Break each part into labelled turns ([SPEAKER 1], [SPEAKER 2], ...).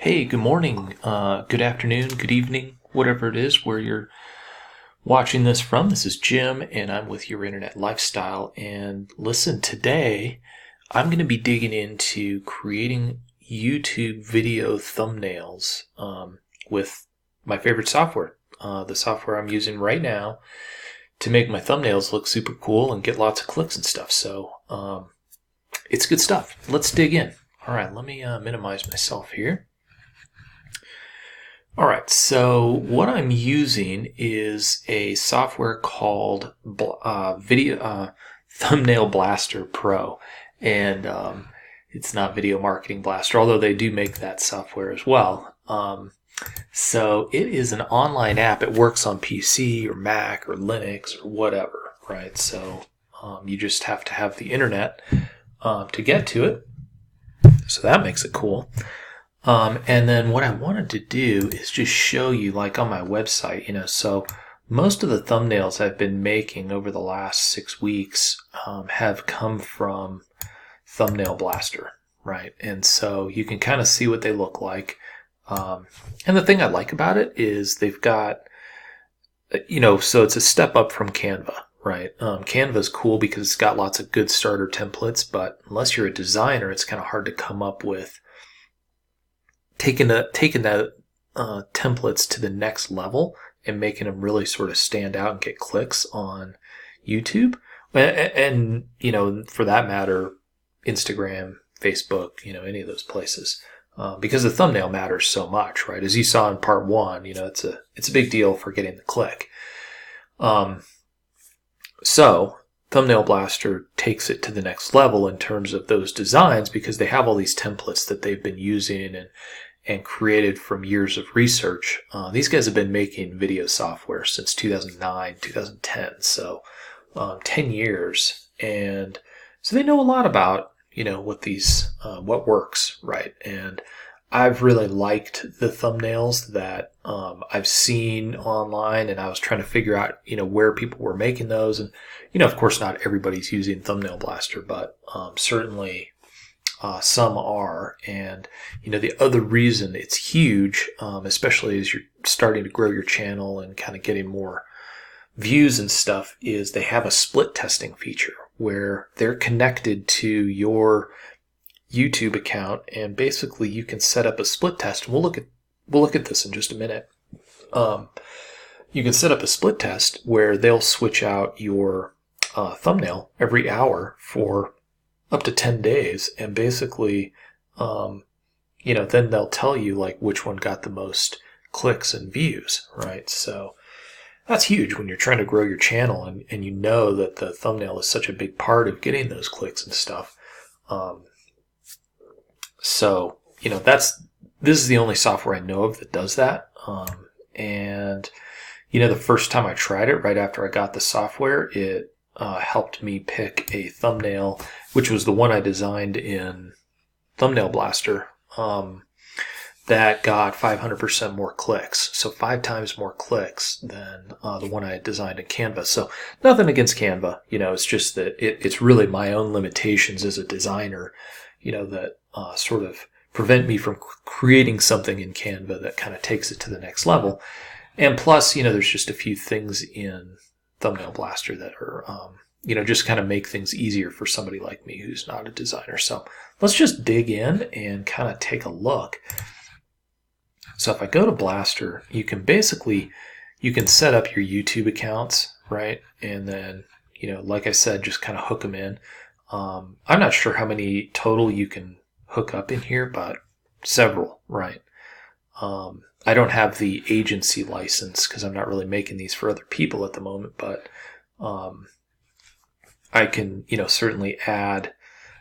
[SPEAKER 1] Hey, good morning, good afternoon, good evening, whatever it is where you're watching this from. This is Jim, and I'm with Your Internet Lifestyle. And listen, today I'm going to be digging into creating YouTube video thumbnails with my favorite software, the software I'm using right now to make my thumbnails look super cool and get lots of clicks and stuff. So it's good stuff. Let's dig in. All right, let me minimize myself here. All right, so what I'm using is a software called Thumbnail Blaster Pro, and it's not Video Marketing Blaster, although they do make that software as well. So it is an online app. It works on PC or Mac or Linux or whatever, right? So you just have to have the internet to get to it. So that makes it cool. And then what I wanted to do is just show you, like on my website, so most of the thumbnails I've been making over the last 6 weeks have come from Thumbnail Blaster, right? And so you can kind of see what they look like. And the thing I like about it is they've got, so it's a step up from Canva, right? Canva is cool because it's got lots of good starter templates, but unless you're a designer, it's kind of hard to come up with taking the templates to the next level and making them really sort of stand out and get clicks on YouTube, and for that matter, Instagram, Facebook, any of those places, because the thumbnail matters so much, right? As you saw in part one, it's a big deal for getting the click. So Thumbnail Blaster takes it to the next level in terms of those designs because they have all these templates that they've been using and created from years of research. These guys have been making video software since 2009, 2010, so 10 years. And so they know a lot about, what works, right? And I've really liked the thumbnails that I've seen online, and I was trying to figure out, where people were making those. And, of course, not everybody's using Thumbnail Blaster, but certainly some are. And, the other reason it's huge, especially as you're starting to grow your channel and kind of getting more views and stuff, is they have a split testing feature where they're connected to your YouTube account, and basically you can set up a split test. And we'll look at this in just a minute. You can set up a split test where they'll switch out your thumbnail every hour for up to 10 days, and basically, then they'll tell you like which one got the most clicks and views, right? So that's huge when you're trying to grow your channel, and you know that the thumbnail is such a big part of getting those clicks and stuff. So this is the only software I know of that does that. And the first time I tried it, right after I got the software, it helped me pick a thumbnail, which was the one I designed in Thumbnail Blaster, that got 500% more clicks. So 5 times more clicks than the one I had designed in Canva. So nothing against Canva, it's just that it's really my own limitations as a designer, that sort of prevent me from creating something in Canva that kind of takes it to the next level. And plus, there's just a few things in Thumbnail Blaster that are, just kind of make things easier for somebody like me who's not a designer. So let's just dig in and kind of take a look. So if I go to Blaster, you can set up your YouTube accounts, right? And then, like I said, just kind of hook them in. I'm not sure how many total you can hook up in here, but several, right? I don't have the agency license because I'm not really making these for other people at the moment, but I can, certainly add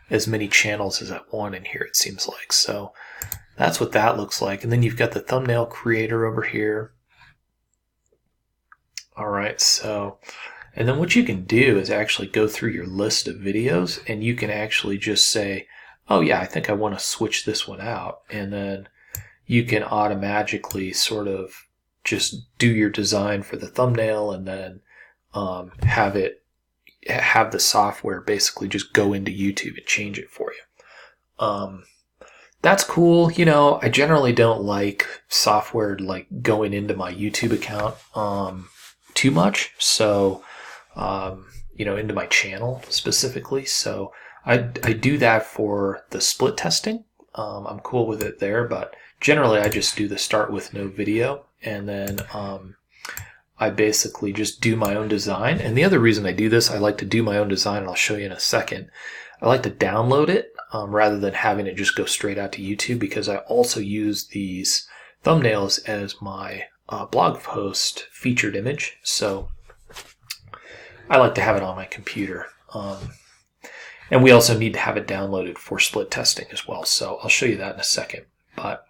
[SPEAKER 1] as many channels as I want in here, it seems like. So that's what that looks like. And then you've got the thumbnail creator over here. All right, so, and then what you can do is actually go through your list of videos, and you can actually just say, oh yeah, I think I want to switch this one out. And then you can automatically sort of just do your design for the thumbnail, and then have the software basically just go into YouTube and change it for you. That's cool. I generally don't like software like going into my YouTube account too much. So, into my channel specifically. So I do that for the split testing. I'm cool with it there, but generally I just do the start with no video, and then I basically just do my own design. And the other reason I do this, I like to do my own design, and I'll show you in a second. I like to download it rather than having it just go straight out to YouTube, because I also use these thumbnails as my blog post featured image. So I like to have it on my computer. And we also need to have it downloaded for split testing as well. So I'll show you that in a second. But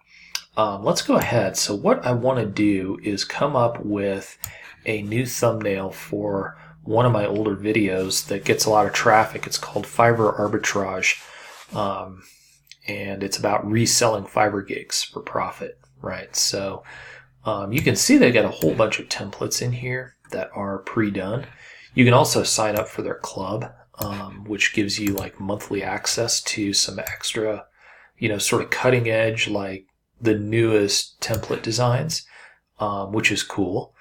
[SPEAKER 1] let's go ahead. So what I want to do is come up with a new thumbnail for one of my older videos that gets a lot of traffic. It's called Fiverr Arbitrage. And it's about reselling Fiverr gigs for profit, right? So you can see they got a whole bunch of templates in here that are pre-done. You can also sign up for their club, which gives you like monthly access to some extra, sort of cutting edge, like the newest template designs, which is cool.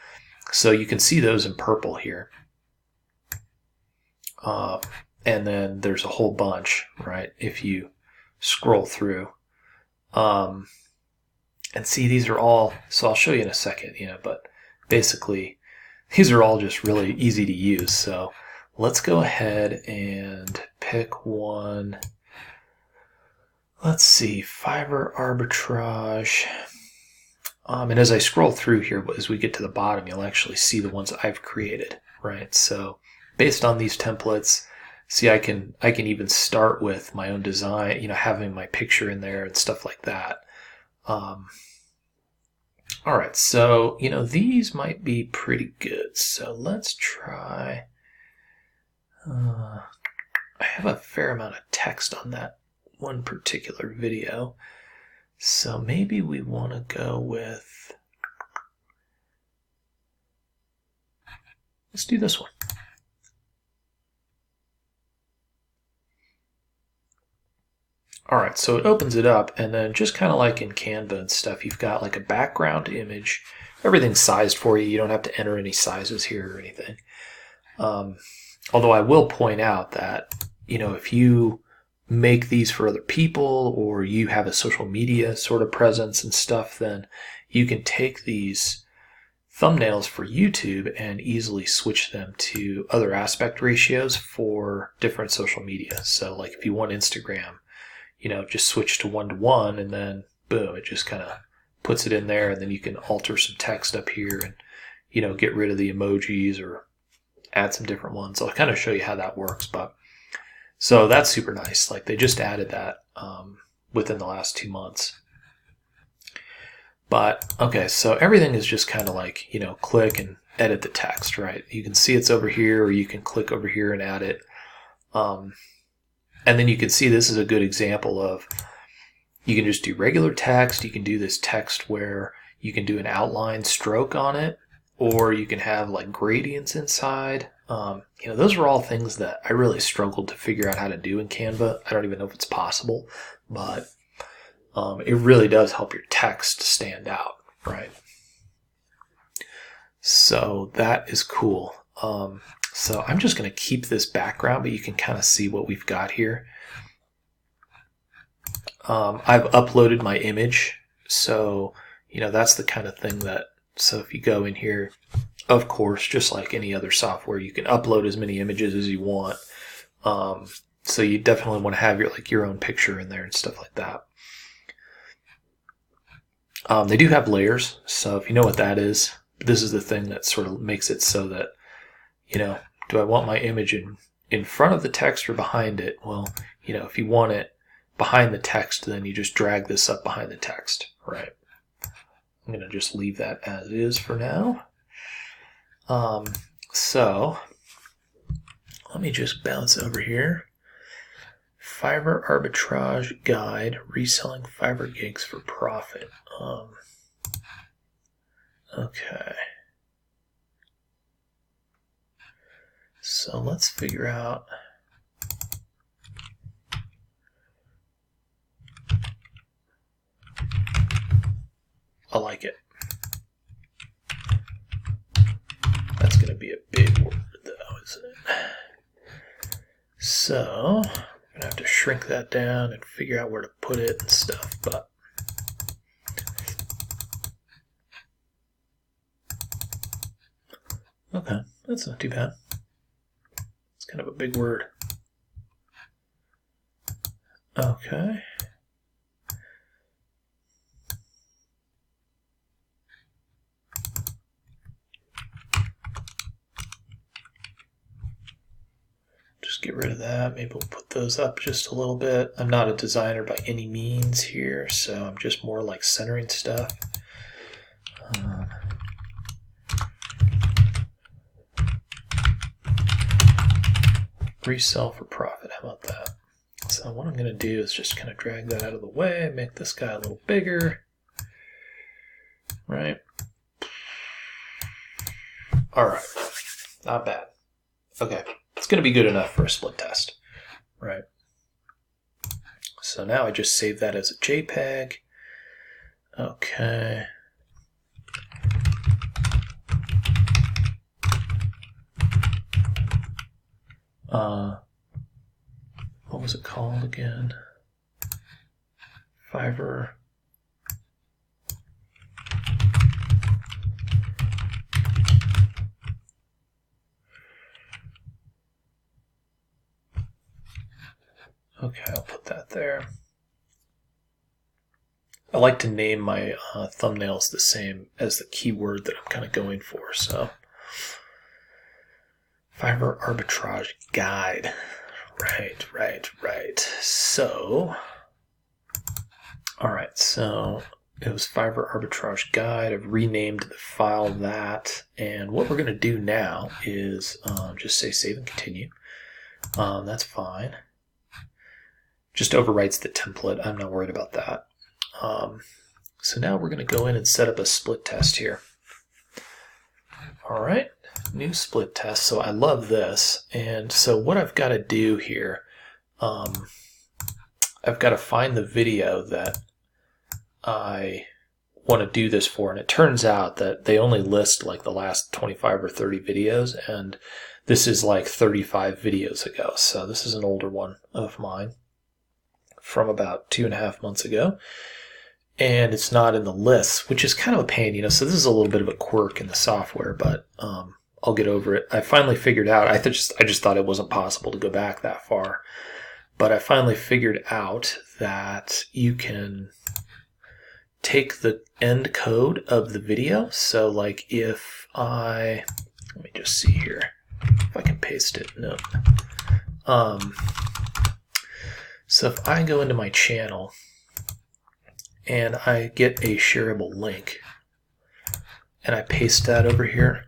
[SPEAKER 1] So you can see those in purple here. And then there's a whole bunch, right? If you scroll through. And see, these are all, so I'll show you in a second, but basically these are all just really easy to use. So let's go ahead and pick one. Let's see, Fiverr Arbitrage. And as I scroll through here, as we get to the bottom, you'll actually see the ones I've created, right? So based on these templates, see, I can even start with my own design, having my picture in there and stuff like that. All right, so, these might be pretty good. So let's try. I have a fair amount of text on that one particular video. So maybe we want to go with, let's do this one. All right, so it opens it up, and then just kind of like in Canva and stuff, you've got like a background image. Everything's sized for you. You don't have to enter any sizes here or anything. Although I will point out that, if you make these for other people, or you have a social media sort of presence and stuff, then you can take these thumbnails for YouTube and easily switch them to other aspect ratios for different social media. So like if you want Instagram, just switch to 1:1, and then boom, it just kind of puts it in there, and then you can alter some text up here and, get rid of the emojis or add some different ones. I'll kind of show you how that works, but so that's super nice. Like they just added that within the last 2 months. But okay, so everything is just kind of like, click and edit the text, right? You can see it's over here, or you can click over here and add it. And then you can see this is a good example of, you can just do regular text. You can do this text where you can do an outline stroke on it, or you can have like gradients inside. Those are all things that I really struggled to figure out how to do in Canva. I don't even know if it's possible, but it really does help your text stand out, right? So that is cool. So I'm just going to keep this background, but you can kind of see what we've got here. I've uploaded my image, so that's the kind of thing that, so if you go in here, of course, just like any other software, you can upload as many images as you want. So you definitely want to have your own picture in there and stuff like that. They do have layers, so if you know what that is, this is the thing that sort of makes it so that, do I want my image in front of the text or behind it? Well, if you want it behind the text, then you just drag this up behind the text, right? I'm going to just leave that as is for now. So let me just bounce over here. Fiverr Arbitrage Guide, Reselling Fiverr Gigs for Profit. Okay. So let's figure out. I like it. That's going to be a big word, though, isn't it? So, I'm going to have to shrink that down and figure out where to put it and stuff, but okay, that's not too bad. It's kind of a big word. Okay. Just get rid of that. Maybe we'll put those up just a little bit. I'm not a designer by any means here, so I'm just more like centering stuff. Resell for profit. How about that? So what I'm going to do is just kind of drag that out of the way, make this guy a little bigger. Right? All right. Not bad. Okay. It's going to be good enough for a split test. Right? So now I just save that as a JPEG. Okay. What was it called again? Fiverr. Okay, I'll put that there. I like to name my thumbnails the same as the keyword that I'm kind of going for. So, Fiverr arbitrage guide. Right. So, all right. So it was Fiverr arbitrage guide. I've renamed the file that, and what we're going to do now is just say save and continue. That's fine. Just overwrites the template. I'm not worried about that. So now we're going to go in and set up a split test here. All right, new split test. So I love this. And so what I've got to do here, I've got to find the video that I want to do this for. And it turns out that they only list like the last 25 or 30 videos. And this is like 35 videos ago. So this is an older one of mine from about 2.5 months ago. And it's not in the list, which is kind of a pain, you know. So this is a little bit of a quirk in the software, but I'll get over it. I finally figured out. I just thought it wasn't possible to go back that far, but I finally figured out that you can take the end code of the video. So, like, if let me just see here if I can paste it. No. So if I go into my channel and I get a shareable link and I paste that over here,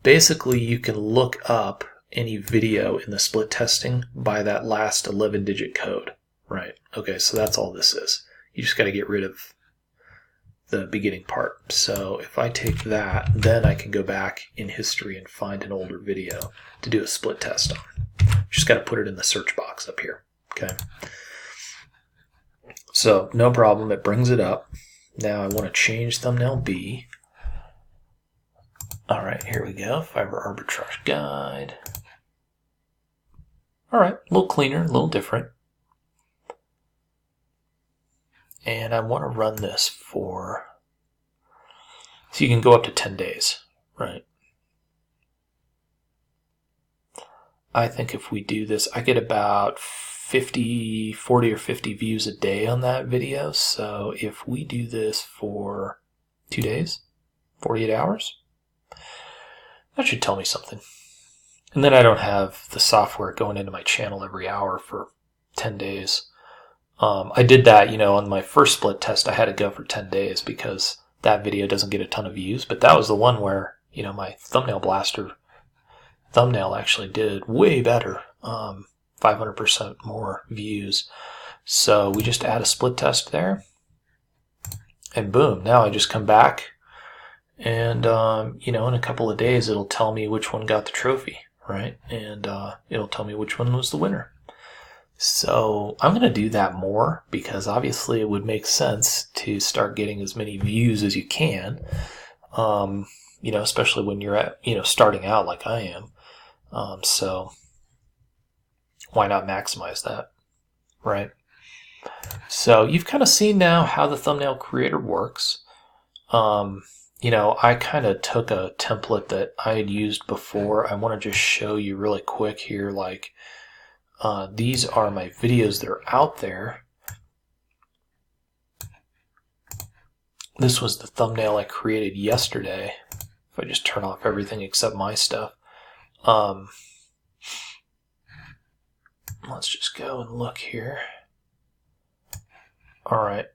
[SPEAKER 1] basically you can look up any video in the split testing by that last 11-digit code, right? Okay, so that's all this is. You just got to get rid of the beginning part. So if I take that, then I can go back in history and find an older video to do a split test on. Just got to put it in the search box up here, okay? So no problem, it brings it up. Now I want to change thumbnail B. All right, here we go, Fiverr arbitrage guide. All right, a little cleaner, a little different. And I want to run this for, so you can go up to 10 days, right? I think if we do this, I get about 40 or 50 views a day on that video. So if we do this for 2 days, 48 hours, that should tell me something. And then I don't have the software going into my channel every hour for 10 days. I did that, you know, on my first split test. I had to go for 10 days because that video doesn't get a ton of views. But that was the one where, you know, my thumbnail blaster thumbnail actually did way better. 500% more views. So we just add a split test there. And boom, now I just come back and, you know, in a couple of days, it'll tell me which one got the trophy, right? And it'll tell me which one was the winner. So I'm going to do that more because obviously it would make sense to start getting as many views as you can. Especially when you're at, starting out like I am. So why not maximize that, right? So you've kind of seen now how the thumbnail creator works. I kind of took a template that I had used before. I want to just show you really quick here, like these are my videos that are out there. This was the thumbnail I created yesterday. If I just turn off everything except my stuff. Let's just go and look here. All right.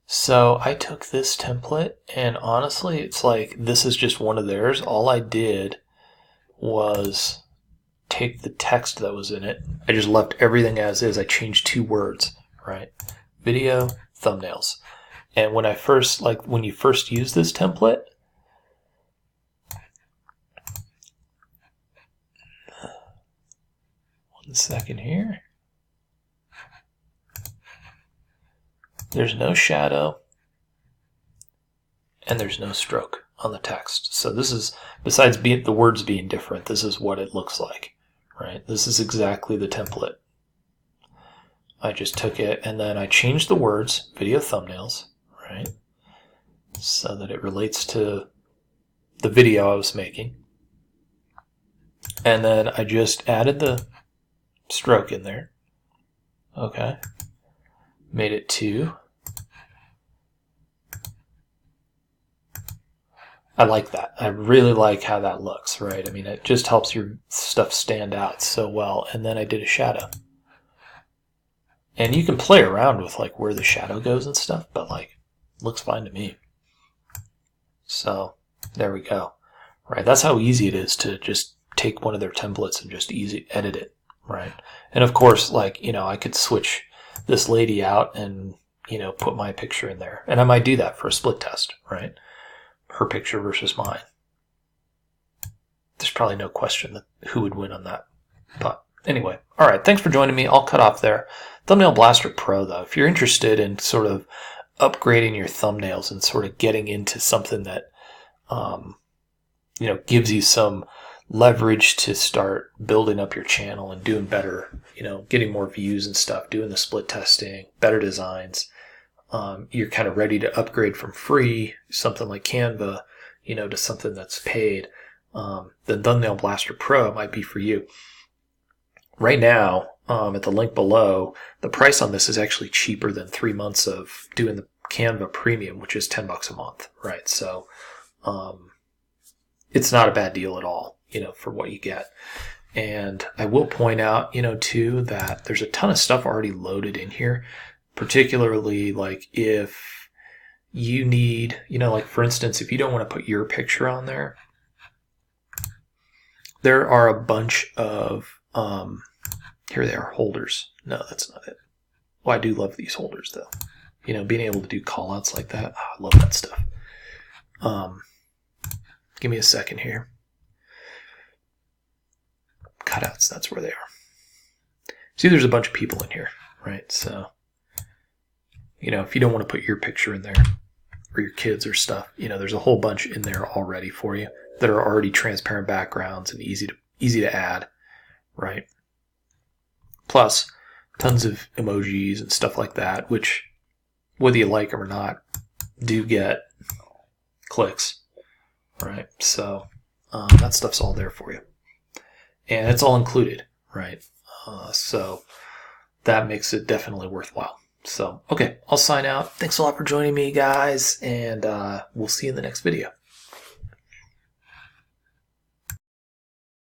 [SPEAKER 1] So I took this template, and honestly, it's like this is just one of theirs. All I did was take the text that was in it. I just left everything as is. I changed 2 words, right? Video, thumbnails. And when you first use this template, one second here. There's no shadow and there's no stroke on the text. So this is, besides the words being different, this is what it looks like, right? This is exactly the template. I just took it and then I changed the words, video thumbnails, right? So that it relates to the video I was making. And then I just added the stroke in there. Okay. Made it 2. I like that. I really like how that looks, right? I mean, it just helps your stuff stand out so well. And then I did a shadow. And you can play around with like where the shadow goes and stuff, but like looks fine to me. So there we go. Right? That's how easy it is to just take one of their templates and just easy edit it, right? And of course, like, I could switch this lady out and, put my picture in there. And I might do that for a split test, right? Her picture versus mine. There's probably no question that who would win on that. But anyway, all right, thanks for joining me. I'll cut off there. Thumbnail Blaster Pro, though, if you're interested in sort of upgrading your thumbnails and sort of getting into something that, gives you some leverage to start building up your channel and doing better, getting more views and stuff, doing the split testing, better designs. You're kind of ready to upgrade from free, something like Canva, to something that's paid. The Thumbnail Blaster Pro might be for you. Right now, at the link below, the price on this is actually cheaper than 3 months of doing the Canva Premium, which is $10 a month, right? So, it's not a bad deal at all, for what you get. And I will point out, too, that there's a ton of stuff already loaded in here, particularly like if you need, like for instance, if you don't want to put your picture on there, there are a bunch of, here they are, holders. No, that's not it. Well, I do love these holders though. Being able to do callouts like that. Oh, I love that stuff. Give me a second here. Cutouts, that's where they are. See, there's a bunch of people in here, right? So, if you don't want to put your picture in there or your kids or stuff, there's a whole bunch in there already for you that are already transparent backgrounds and easy to add, right? Plus, tons of emojis and stuff like that, which, whether you like them or not, do get clicks, right? So that stuff's all there for you. And it's all included, right? So that makes it definitely worthwhile. So, okay, I'll sign out. Thanks a lot for joining me, guys, and we'll see you in the next video.